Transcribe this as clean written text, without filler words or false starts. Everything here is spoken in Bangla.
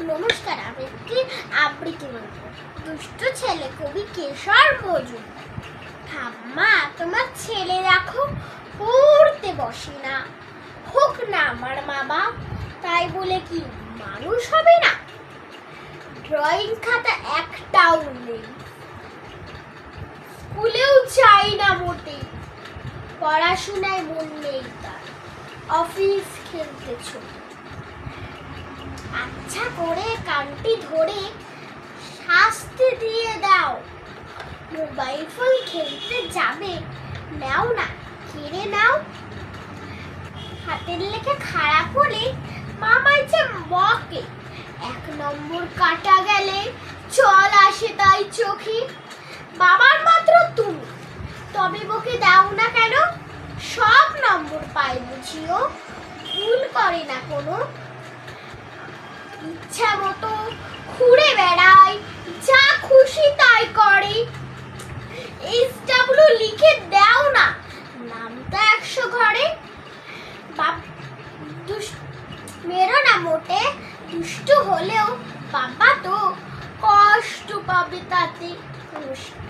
নমস্কার, আমি একটি আবৃত্তি বলবো। দুষ্ট ছেলে কবি কেশর মজুমদার। ঠাম্মা, তোমার ছেলে দেখো পড়তে বসে না, হোক না আমার বাবা, তাই বলে কি মানুষ হবে না? ড্রয়িং খাতা একটাও নেই, স্কুলেও চাই না মোটেই, পড়াশোনায় মন নেই তার, অফিস খেলতে ছোট। আচ্ছা করে কানটি ধরে শাস্তি দিয়ে দাও, মোবাইল ফোন খেলতে যাবে, নাও না, কেড়ে নাও। হাতের লেখা খারাপ হলে মামাই যে বকে, 1 নম্বর কাটা গেলে চল আসে তাই চোখে। বাবার মাত্র তুমি, তবে বকে দাও না কেন? সব নম্বর পায় বুঝিও, ভুল করে না কোনো। ইচ্ছা মতো ঘুরে বেড়ায়, যা খুশি তাই করে। SW লিখে দাও না, নামটা 100 ঘরে। বাপ মেরো না মোটে, দুষ্ট হলেও বাবা তো কষ্ট পাবে তাতে। নমস্কার।